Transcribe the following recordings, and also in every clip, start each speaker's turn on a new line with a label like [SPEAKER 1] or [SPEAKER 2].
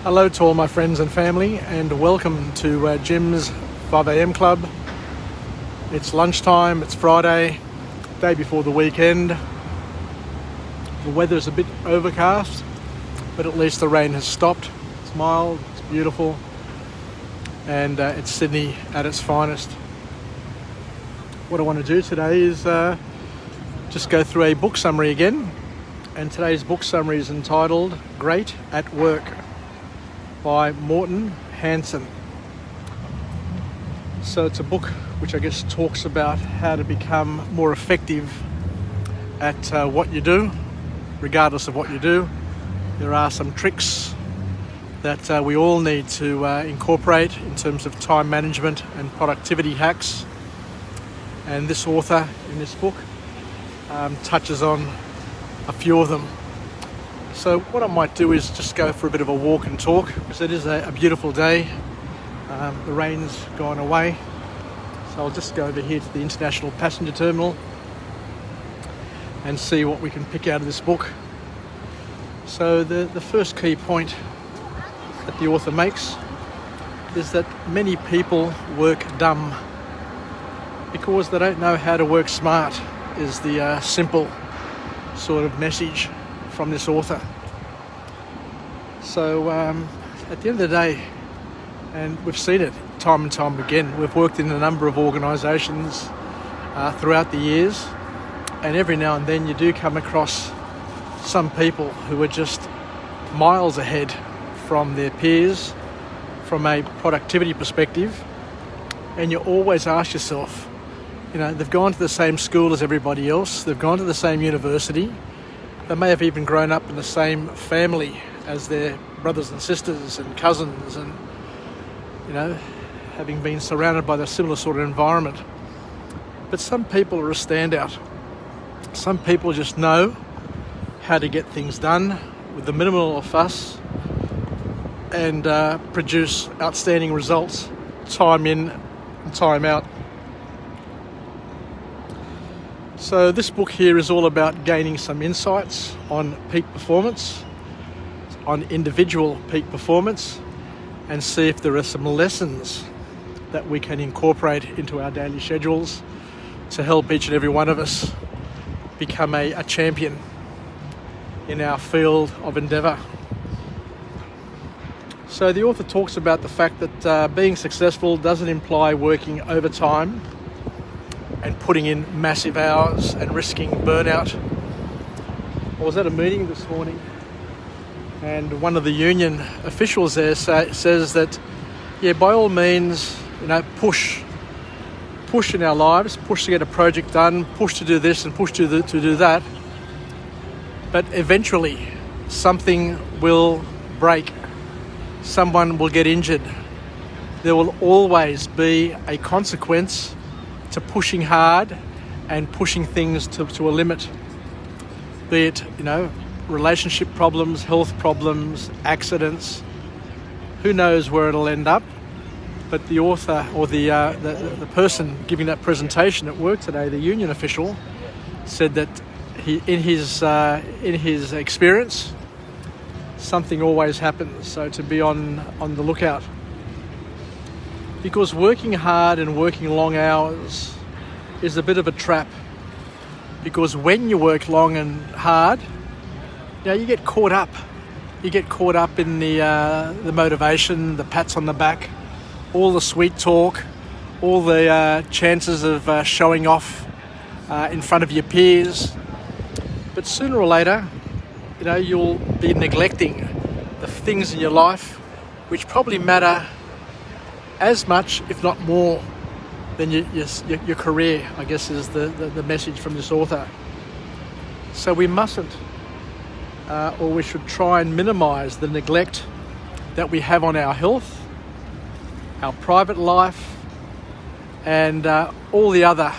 [SPEAKER 1] Hello to all my friends and family, and welcome to Jim's 5am Club. It's lunchtime, it's Friday, day before the weekend. The weather's a bit overcast, but at least the rain has stopped. It's mild, it's beautiful, and it's Sydney at its finest. What I want to do today is just go through a book summary again, and today's book summary is entitled Great at Work by Morten Hansen. So it's a book which I guess talks about how to become more effective at what you do, regardless of what you do. There are some tricks that we all need to incorporate in terms of time management and productivity hacks. And this author in this book touches on a few of them. So what I might do is just go for a bit of a walk and talk, because it is a beautiful day. The rain's gone away. So I'll just go over here to the International Passenger Terminal and see what we can pick out of this book. So the first key point that the author makes is that many people work dumb because they don't know how to work smart, is the simple sort of message from this author. So at the end of the day, and we've seen it time and time again, we've worked in a number of organisations throughout the years, and every now and then you do come across some people who are just miles ahead from their peers from a productivity perspective, and you always ask yourself, you know, they've gone to the same school as everybody else, they've gone to the same university, they may have even grown up in the same family as their brothers and sisters and cousins, and, you know, having been surrounded by the similar sort of environment. But some people are a standout. Some people just know how to get things done with the minimal of fuss and produce outstanding results time in and time out. So this book here is all about gaining some insights on peak performance, on individual peak performance, and see if there are some lessons that we can incorporate into our daily schedules to help each and every one of us become a champion in our field of endeavour. So the author talks about the fact that being successful doesn't imply working overtime and putting in massive hours and risking burnout. I was at a meeting this morning, and one of the union officials there says that, yeah, by all means, you know, push in our lives, push to get a project done, push to do this and push to do that. But eventually, something will break. Someone will get injured. There will always be a consequence to pushing hard and pushing things to a limit. Be it, you know, relationship problems, health problems, accidents. Who knows where it'll end up? But the author, or the person giving that presentation at work today, the union official, said that in his experience, something always happens. So to be on the lookout, because working hard and working long hours is a bit of a trap. Because when you work long and hard, you know, you get caught up. You get caught up in the motivation, the pats on the back, all the sweet talk, all the chances of showing off in front of your peers. But sooner or later, you know, you'll be neglecting the things in your life which probably matter as much, if not more, than your career, I guess, is the message from this author. So we mustn't, or we should try and minimise the neglect that we have on our health, our private life, and all the other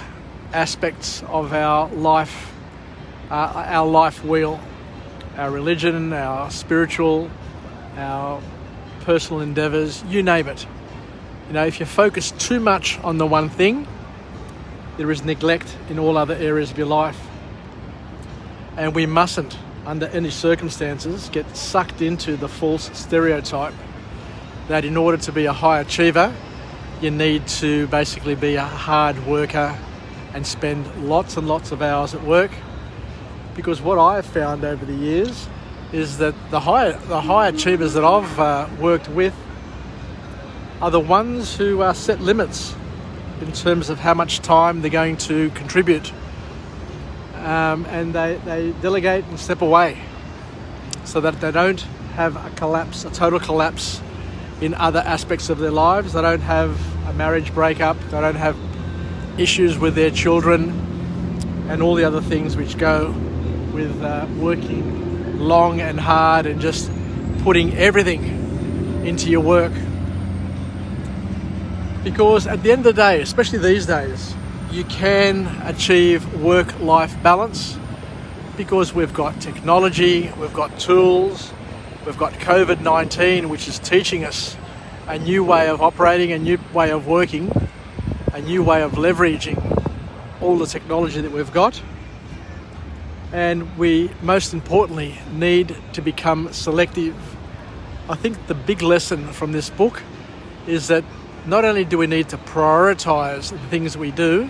[SPEAKER 1] aspects of our life wheel, our religion, our spiritual, our personal endeavours, you name it. You know, if you focus too much on the one thing, there is neglect in all other areas of your life. And we mustn't under any circumstances, get sucked into the false stereotype that in order to be a high achiever, you need to basically be a hard worker and spend lots and lots of hours at work. Because what I have found over the years is that the high achievers that I've worked with are the ones who set limits in terms of how much time they're going to contribute. And they delegate and step away so that they don't have a total collapse in other aspects of their lives. They don't have a marriage breakup, they don't have issues with their children and all the other things which go with working long and hard and just putting everything into your work. Because at the end of the day, especially these days, you can achieve work-life balance because we've got technology, we've got tools, we've got COVID-19, which is teaching us a new way of operating, a new way of working, a new way of leveraging all the technology that we've got. And we, most importantly, need to become selective. I think the big lesson from this book is that not only do we need to prioritize the things we do,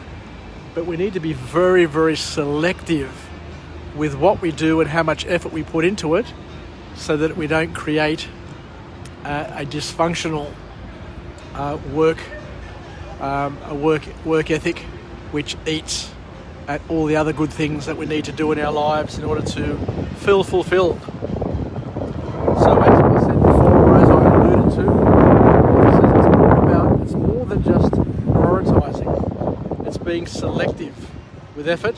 [SPEAKER 1] but we need to be very, very selective with what we do and how much effort we put into it so that we don't create a dysfunctional work ethic which eats at all the other good things that we need to do in our lives in order to feel fulfilled. So as I said before, as I alluded to, it's more than just prioritizing. It's being selective with effort.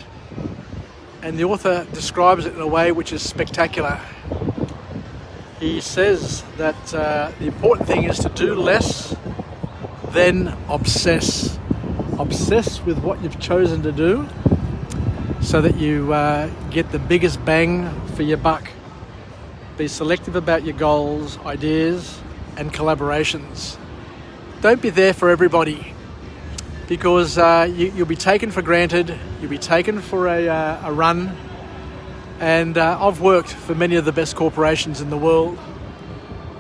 [SPEAKER 1] And the author describes it in a way which is spectacular. He says that the important thing is to do less than obsess. Obsess with what you've chosen to do so that you get the biggest bang for your buck. Be selective about your goals, ideas, and collaborations. Don't be there for everybody because you'll be taken for granted, you'll be taken for a run. And I've worked for many of the best corporations in the world.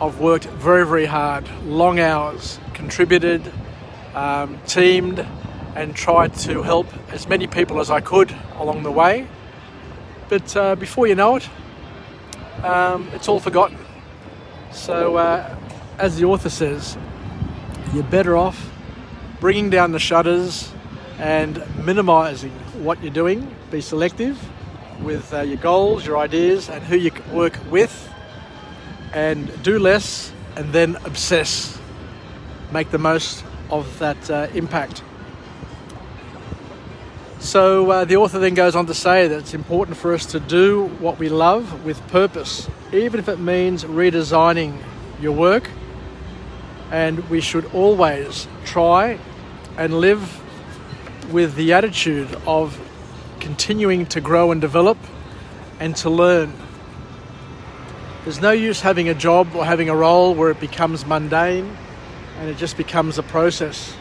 [SPEAKER 1] I've worked very, very hard, long hours, contributed, teamed, and tried to help as many people as I could along the way. But before you know it, it's all forgotten. So as the author says, you're better off bringing down the shutters and minimizing what you're doing. Be selective with your goals, your ideas, and who you work with, and do less and then obsess. Make the most of that impact. So the author then goes on to say that it's important for us to do what we love with purpose, even if it means redesigning your work. And we should always try and live with the attitude of continuing to grow and develop and to learn. There's no use having a job or having a role where it becomes mundane and it just becomes a process.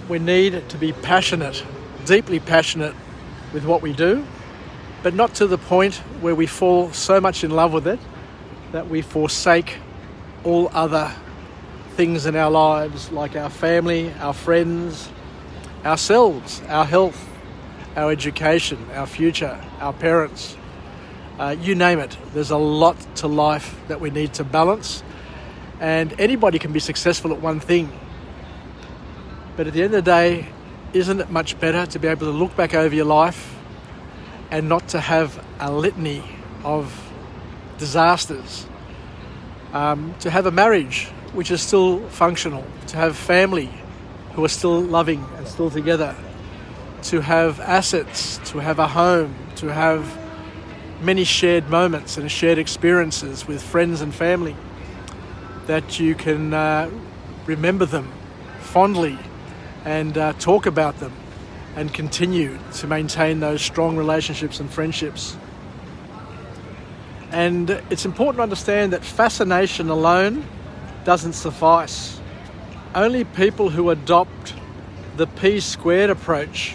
[SPEAKER 1] We need to be passionate, deeply passionate with what we do, but not to the point where we fall so much in love with it that we forsake all other things in our lives, like our family, our friends, ourselves, our health, our education, our future, our parents. You name it. There's a lot to life that we need to balance, and anybody can be successful at one thing. But at the end of the day, isn't it much better to be able to look back over your life and not to have a litany of disasters? To have a marriage which is still functional, to have family who are still loving and still together, to have assets, to have a home, to have many shared moments and shared experiences with friends and family, that you can remember them fondly and talk about them and continue to maintain those strong relationships and friendships. And it's important to understand that fascination alone doesn't suffice. Only people who adopt the P-squared approach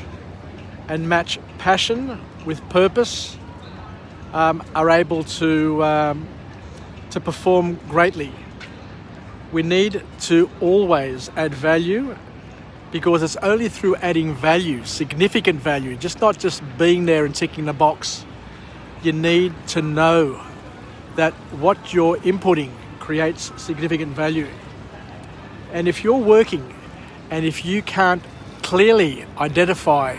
[SPEAKER 1] and match passion with purpose are able to perform greatly. We need to always add value, because it's only through adding value, significant value, not just being there and ticking the box. You need to know that what you're inputting creates significant value. And if you're working and if you can't clearly identify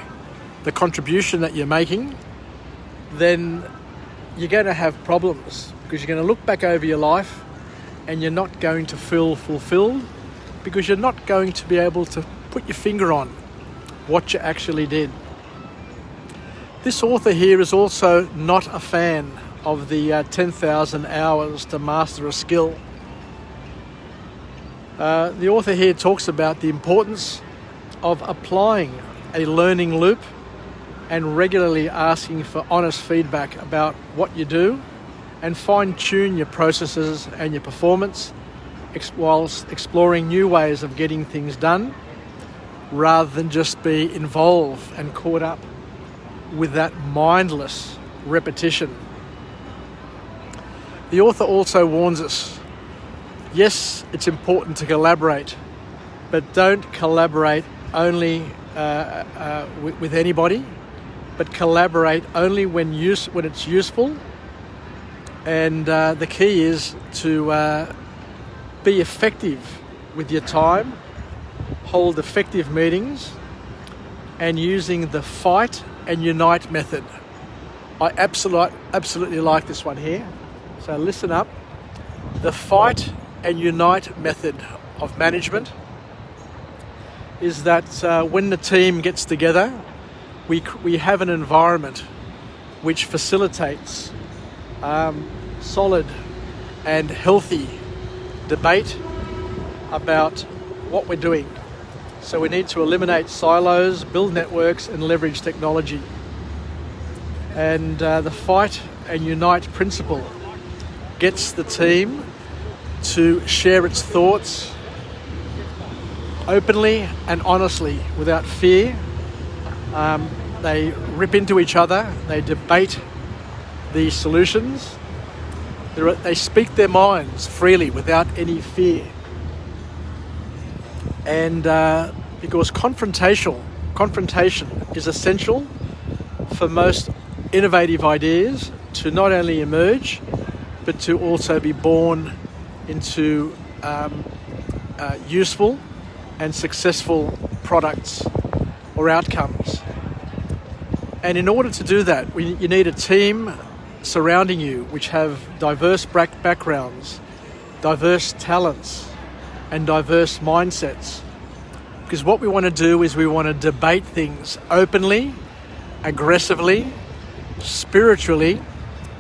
[SPEAKER 1] the contribution that you're making, then you're going to have problems, because you're going to look back over your life and you're not going to feel fulfilled, because you're not going to be able to put your finger on what you actually did. This author here is also not a fan of the 10,000 hours to master a skill. The author here talks about the importance of applying a learning loop and regularly asking for honest feedback about what you do, and fine-tune your processes and your performance whilst exploring new ways of getting things done, rather than just be involved and caught up with that mindless repetition. The author also warns us, yes, it's important to collaborate, but don't collaborate only with anybody, but collaborate only when it's useful. And the key is to be effective with your time, hold effective meetings, and using the fight and unite method. I absolutely like this one here. So listen up. The fight and unite method of management is that when the team gets together, we have an environment which facilitates solid and healthy debate about what we're doing. So we need to eliminate silos, build networks, and leverage technology. And the fight and unite principle gets the team to share its thoughts openly and honestly, without fear. They rip into each other, they debate the solutions, they speak their minds freely without any fear. And because confrontation is essential for most innovative ideas to not only emerge, but to also be born into useful and successful products or outcomes. And in order to do that, you need a team surrounding you which have diverse backgrounds, diverse talents, and diverse mindsets. Because what we want to do is we want to debate things openly, aggressively, spiritually,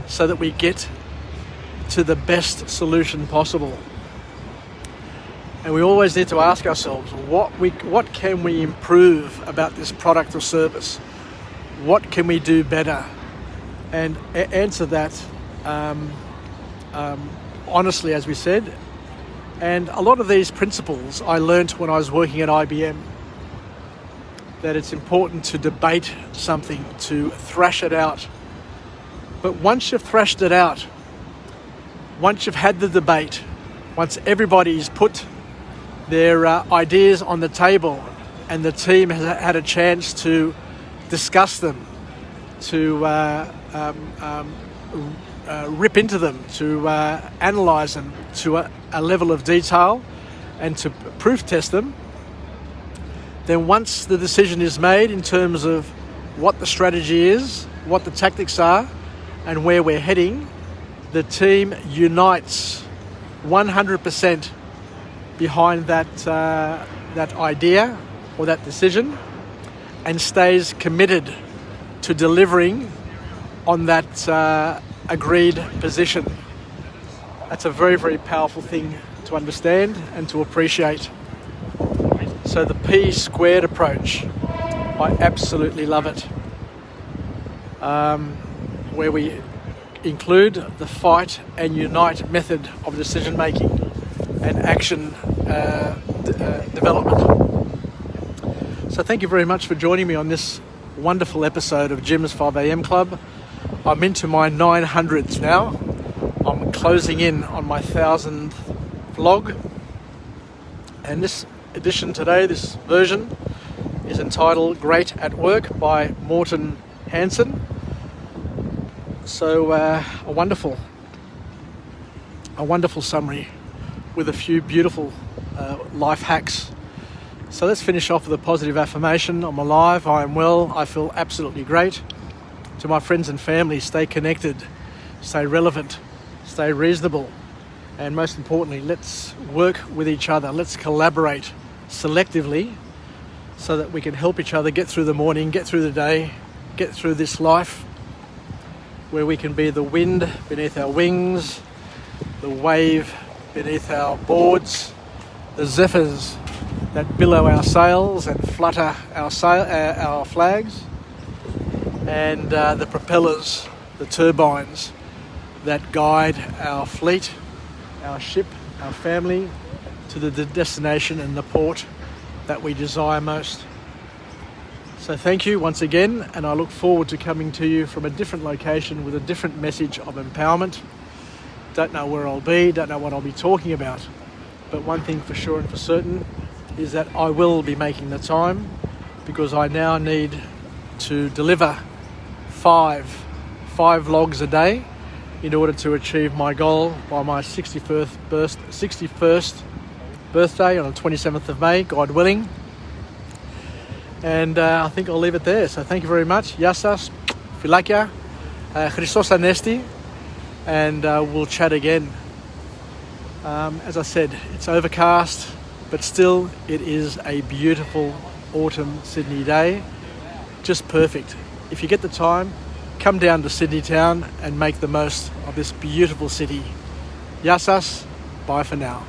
[SPEAKER 1] so that we get to the best solution possible. And we always need to ask ourselves, what can we improve about this product or service? What can we do better? And answer that honestly, as we said. And a lot of these principles I learnt when I was working at IBM, that it's important to debate something, to thrash it out. But once you've thrashed it out, once you've had the debate, once everybody's put their ideas on the table and the team has had a chance to discuss them, to rip into them, to analyse them to a level of detail and to proof test them, then once the decision is made in terms of what the strategy is, what the tactics are, and where we're heading, the team unites 100% behind that idea or that decision, and stays committed to delivering on that agreed position. That's a very, very powerful thing to understand and to appreciate. So the P squared approach, I absolutely love it. Where we include the fight and unite method of decision making and action development. So thank you very much for joining me on this wonderful episode of Jim's 5am Club. I'm into my 900s now. I'm closing in on my 1000th vlog. And this edition today, this version, is entitled Great at Work by Morten Hansen. So a wonderful summary with a few beautiful life hacks. So let's finish off with a positive affirmation. I'm alive, I am well, I feel absolutely great. To my friends and family, stay connected, stay relevant, stay reasonable, and most importantly, let's work with each other. Let's collaborate selectively so that we can help each other get through the morning, get through the day, get through this life where we can be the wind beneath our wings, the wave beneath our boards, the zephyrs that billow our sails and flutter our flags, and the propellers, the turbines that guide our fleet, our ship, our family to the destination and the port that we desire most. So thank you once again, and I look forward to coming to you from a different location with a different message of empowerment. Don't know where I'll be, don't know what I'll be talking about, but one thing for sure and for certain is that I will be making the time, because I now need to deliver five vlogs a day in order to achieve my goal by my 61st birthday on the 27th of May, God willing. And I think I'll leave it there. So thank you very much. Γεια σας, φιλάκια, Christos Anesti, and we'll chat again. As I said, it's overcast, but still it is a beautiful autumn Sydney day. Just perfect. If you get the time, come down to Sydney town and make the most of this beautiful city. Γεια σας, bye for now.